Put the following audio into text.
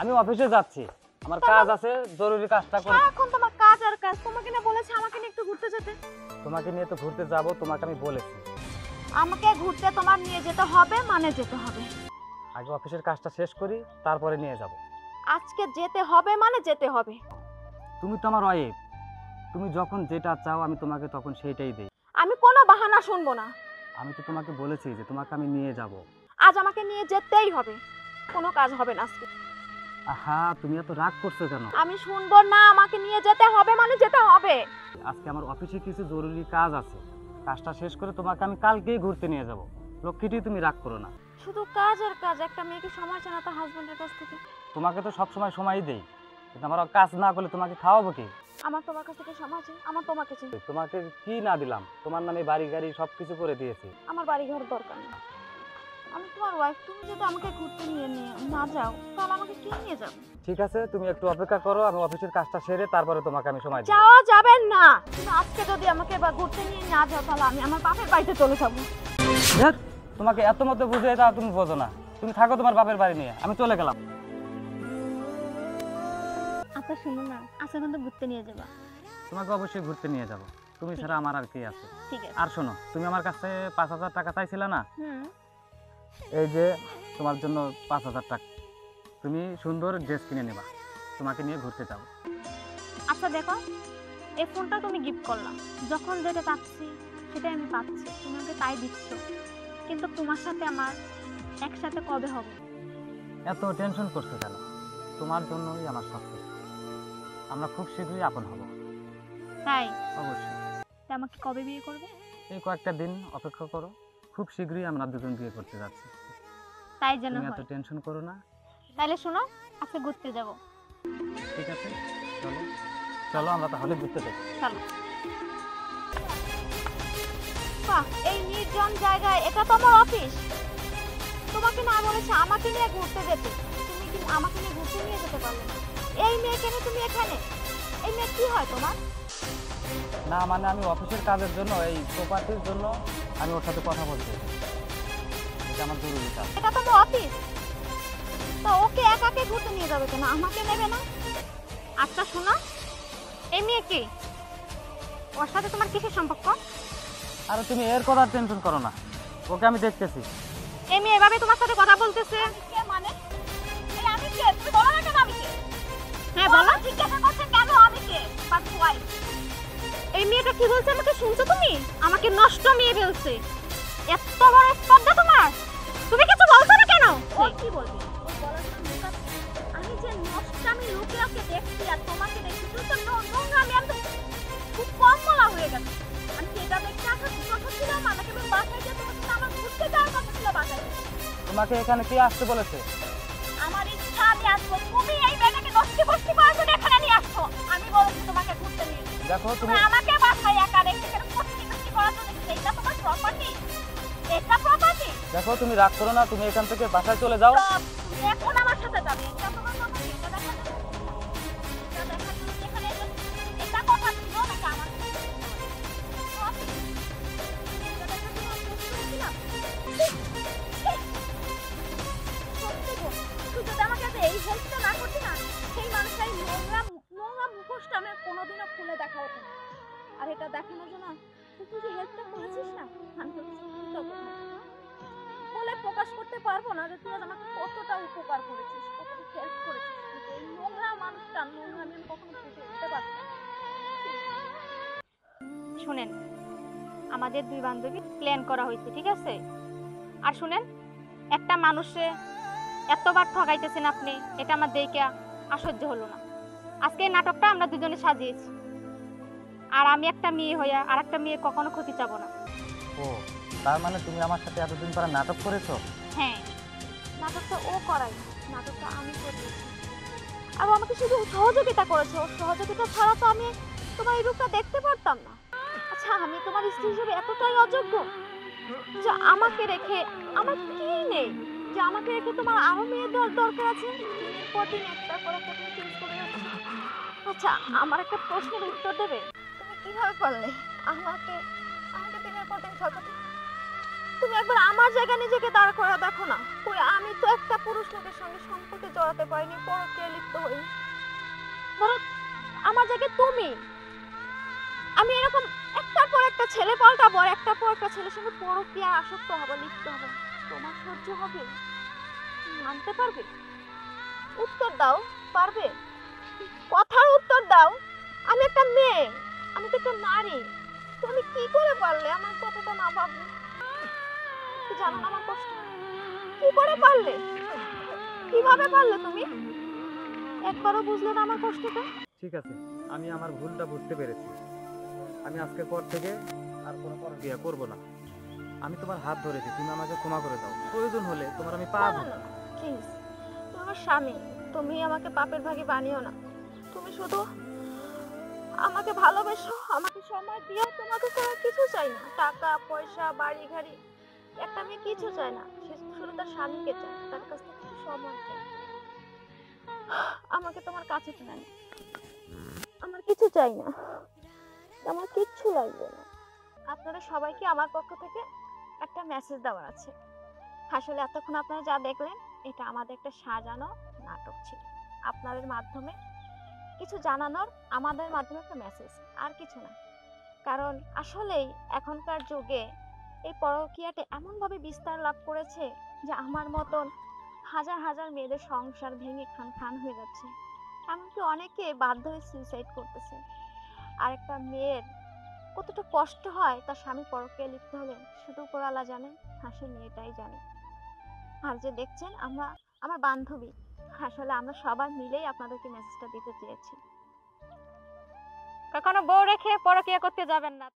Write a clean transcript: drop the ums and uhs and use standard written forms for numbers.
আমি অফিসে যাচ্ছি, আমার কাজ আছে, জরুরি কাজটা করে। এখন তোমার কাজ আর কাজ, তোমাকে না বলেছে আমাকে নিয়ে একটু ঘুরতে যেতে। তোমাকে নিয়ে তো ঘুরতে যাব, তোমাকে আমি বলেছি আমাকে ঘুরতে তোমার নিয়ে যেতে হবে, মানে যেতে হবে। আগে অফিসের কাজটা শেষ করি, তারপরে নিয়ে যাব। আজকে যেতে হবে মানে যেতে হবে। তুমি তো আমার ওয়াইফ, তুমি যখন যেটা চাও আমি তোমাকে তখন সেইটাই দেই। আমি কোনো বাহানা শুনবো না। আমি তো তোমাকে বলেছি যে তোমাকে আমি নিয়ে যাব। আজ আমাকে নিয়ে যেতেই হবে, কোনো কাজ হবে না আজকে। আহা, তুমি এত রাগ করছো কেন? আমি শুনবো না, আমাকে নিয়ে যেতে হবে মানে যেতে হবে। আজকে আমার অফিসে কিছু জরুরি কাজ আছে, কাজটা শেষ করে তোমাকে আমি কালকেই ঘুরতে নিয়ে যাব। লক্ষ্মীটি, তুমি রাগ করো না। শুধু কাজ আর কাজ, একটা মেয়েকে সময় চায় না তার হাজবেন্ডের কাছ থেকে। তোমাকে তো সবসময় সময়ই দেই, কিন্তু আমার কাজ না করলে তোমাকে খাওয়াবো কি? আমার তোমার কাছ থেকে সময় চাই, আমার তোমাকে চাই। তোমাকে কি না দিলাম? তোমার নামে বাড়ি গাড়ি সবকিছু করে দিয়েছি। আমার বাড়ি ঘর দরকার নেই, আমি তোমার ওয়াইফ। তুমি যদি আমাকে ঘুরতে নিয়ে না যাও তাহলে আমাকে কে নিয়ে যাবে? ঠিক আছে, তুমি একটু অপেক্ষা করো, আমি অফিসের কাজটা সেরে তারপরে তোমাকে আমি সময় দেব। যাওয়া যাবে না। তুমি আজকে যদি আমাকে ঘুরতে নিয়ে না যাও তাহলে আমি আমার বাপের বাড়িতে চলে যাবো। ধ্যাৎ, তোমাকে এত মতো বুঝিয়ে দাও, তুমি বোঝো না। তুমি থাকো তোমার বাপের বাড়ি নিয়ে, আমি চলে গেলাম। আচ্ছা শুনো না, আজকে কিন্তু ঘুরতে নিয়ে যাবা। তোমাকে অবশ্যই ঘুরতে নিয়ে যাব, তুমি ছাড়া আমার আর কে আছে? ঠিক আছে। আর শোনো, তুমি আমার কাছে 5,000 টাকা চাইছিলে না? হুম। এই যে তোমার জন্য 5,000 টাকা, তুমি সুন্দর ড্রেস কিনে নেবা, তোমাকে নিয়ে ঘুরতে যাব। আচ্ছা দেখো, এই ফোনটা তুমি গিফট করলাম, যখন যেটা চাচ্ছি সেটাই আমি পাচ্ছি, তুমি আমাকে তাই দিচ্ছ। কিন্তু তোমার সাথে আমার একসাথে কবে হবে? এত টেনশন করছো কেন? তোমার জন্যই আমার সব কিছু। আমরা খুব শীঘ্রই আপন হব। তাই? অবশ্যই। তা আমাকে কবে বিয়ে করবে? এই কয়েকটা দিন অপেক্ষা করো, খুব শীঘ্রই আমরা দুজন বিয়ে করতে যাচ্ছি। তাই যেন তুমি এত হয়। টেনশন করো না। তাহলে শোনো, আজকে ঘুরতে যাব। ঠিক আছে, চলো চলো আমরা তাহলে ঘুরতে যাই। চলো। বাহ, এই নির্জন জায়গায় এটা তোমার অফিস? তোমাকে না বলেছে আমাকে নিয়ে ঘুরতে যেতে, তুমি কি আমাকে নিয়ে ঘুরতে নিয়ে যেতে পারলে না? এই মেয়েকে নিয়ে তুমি এখানে, এই মেয়ে কি হয় তোমার? না মানে আমি অফিসের কাজের জন্য, এই প্রপার্টির জন্য আমি ওর সাথে কথা বলতে চাই। এটা আমার জরুরি কাজ। এটা তোমার অফিস, তো ওকে একাকে ঘুরতে নিয়ে যাবে কেন, আমাকে নেবে না? আচ্ছা শোনো, এই মেয়ে কি, ওর সাথে তোমার কিসের সম্পর্ক? আর তুমি এর কথা টেনশন করো না, ওকে আমি দেখতেছি। এই মেয়ে এভাবে তোমার সাথে কথা বলতেছে? কে মানে? এই আমি কে? তুমি বলো না কেন আমি কে? হ্যাঁ বলো। জিজ্ঞাসা করছেন কেন আমি কে? But why? এই মেয়েটা কি বলছে আমাকে শুনছো তুমি? আমাকে নষ্ট মেয়ে বলছে। এত বড় স্পর্ধা তোমার, তুমি কিছু বলছো না কেন? ও কি বলবে? ও বলার জন্য মুখ আছে? আমি যে নষ্ট, আমি লোকে লোকে দেখছি আর তোমাকে দেখছি, তুই তো নোংরা। আমি তো খুব কম বলা হয়ে গেছে। আমি এটা দেখতে আসার কথা ছিল, আমাকে আমি বাসায় গিয়ে তোমার সাথে আমার ঘুরতে যাওয়ার কথা ছিল বাসায়। তোমাকে এখানে কে আসতে বলেছে? আমার ইচ্ছা আমি আসবো, তুমি এই মেয়েটাকে নষ্ট করার জন্য এখানে নিয়ে আসছো। আমি বলছি তোমাকে ঘুরতে নিয়ে। দেখো তুমি আমাকে বাসায় একা রেখে কেন কষ্ট করার জন্য? এটা তোমার প্রপার্টি, এটা প্রপার্টি। দেখো তুমি রাগ করো না, তুমি এখান থেকে বাসায় চলে যাও। তুমি এখন আমার সাথে যাবে, এটা তোমার প্রপার্টি। এটা দেখার জন্য, এটা দেখার জন্য যেখানে এটা কথা ছিল নাকি আমার এই হেল্পটা না করছি না, সেই মানুষটাই নোংরা নোংরা মুখোশটা আমি কোনোদিনও খুলে দেখা হতো না। আর এটা দেখানোর জন্য তুই যে হেল্পটা করেছিস না, আমি তো বলে প্রকাশ করতে পারবো না যে তুই আমাকে কতটা উপকার করেছিস, কতটা হেল্প করেছিস। এই নোংরা মানুষটা নোংরা আমি কখনো বুঝে উঠতে পারবো না। শুনেন, আমাদের দুই বান্ধবী প্ল্যান করা হয়েছে, ঠিক আছে? আর শুনেন, একটা মানুষে এতবার ঠকাইতেছেন আপনি, এটা আমার দেখে অসহ্য হলো না। আজকে এই নাটকটা আমরা দুজনে সাজিয়েছি, আর আমি একটা মেয়ে হইয়া আর একটা মেয়ে কখনো ক্ষতি চাবো না। ও, তার মানে তুমি আমার সাথে এতদিন পরে নাটক করেছো? হ্যাঁ, নাটকটা ও করাই, নাটকটা আমি করিয়েছি। আর ও আমাকে শুধু সহযোগিতা করেছে, ওর সহযোগিতা ছাড়া তো আমি তোমার এই রূপটা দেখতে পারতাম না। আচ্ছা, আমি তোমার স্ত্রী হিসেবে এতটাই অযোগ্য যে আমাকে রেখে, আমার কি নেই যে আমাকে রেখে তোমার আরো মেয়ের দরকার আছে? দিনের পর দিন একটা করে একটা তুমি চেঞ্জ করে যাচ্ছ। আচ্ছা, আমার একটা প্রশ্নের উত্তর দেবে? তুমি কিভাবে পারলে আমাকে আমাকে দিনের পর দিন ঠকাতে? তুমি একবার আমার জায়গা নিজেকে দাঁড় করে দেখো না। কই, আমি তো একটা পুরুষ লোকের সঙ্গে সম্পর্কে জড়াতে পারিনি, পরকীয়ায় লিপ্ত হই। ধরো আমার জায়গায় তুমি, আমি এরকম একটার পর একটা ছেলে পাল্টাবো আর একটার পর একটা ছেলের সঙ্গে পরকীয়া আসক্ত হবো, লিপ্ত হবো, তোমার সহ্য হবে? মানতে পারবে? উত্তর দাও, পারবে? কথার উত্তর দাও। আমি একটা মেয়ে, আমি তো একটা নারী, তুমি কি করে পারলে আমার কথাটা না ভাবলে? তুমি জানো না আমার কষ্ট, কি করে পারলে? কিভাবে পারলে তুমি? একবারও বুঝলে না আমার কষ্টটা? ঠিক আছে, আমি আমার ভুলটা বুঝতে পেরেছি। আমি আজকের পর থেকে আর কোনো পরকীয়া করব না। আমি তোমার হাত ধরেছি, তুমি আমাকে ক্ষমা করে দাও। প্রয়োজন হলে তোমার আমি পা না না ধরবো। না, প্লিজ, তুমি আমার স্বামী, তুমি আমাকে পাপের ভাগী বানিও না। তুমি শুধু আমাকে ভালোবেসো, আমাকে সময় দিও, তোমাকে ছাড়া কিছু চাই না। টাকা পয়সা বাড়ি গাড়ি একটা মেয়ে কিছু চায় না, সে শুধু তার স্বামীকে চায়, তার কাছ থেকে একটু সময় চায়। আমাকে তোমার কাছে টেনে নাও, আমার কিছু চাই না, আমার কিচ্ছু লাগবে না। আপনাদের সবাইকে আমার পক্ষ থেকে একটা মেসেজ দেওয়ার আছে। আসলে এতক্ষণ আপনারা যা দেখলেন এটা আমাদের একটা সাজানো নাটক ছিল, আপনাদের মাধ্যমে কিছু জানানোর, আমাদের মাধ্যমে একটা মেসেজ, আর কিছু না। কারণ আসলেই এখনকার যুগে এই পরকীয়াটা এমনভাবে বিস্তার লাভ করেছে যে আমার মতন হাজার হাজার মেয়েদের সংসার ভেঙে খান খান হয়ে যাচ্ছে। এমনকি অনেকে বাধ্য হয়ে সুইসাইড করতেছে। আর একটা মেয়ের কতটা কষ্ট হয় তার স্বামী পরকীয়ায় লিপ্ত হলে শুধু উপরওয়ালা জানে, হাসি মেয়েটাই জানে। আর যে দেখছেন আমরা, আমার বান্ধবী, আসলে আমরা সবাই মিলেই আপনাদেরকে মেসেজটা দিতে চেয়েছি। কখনো বউ রেখে পরকীয়া করতে যাবেন না।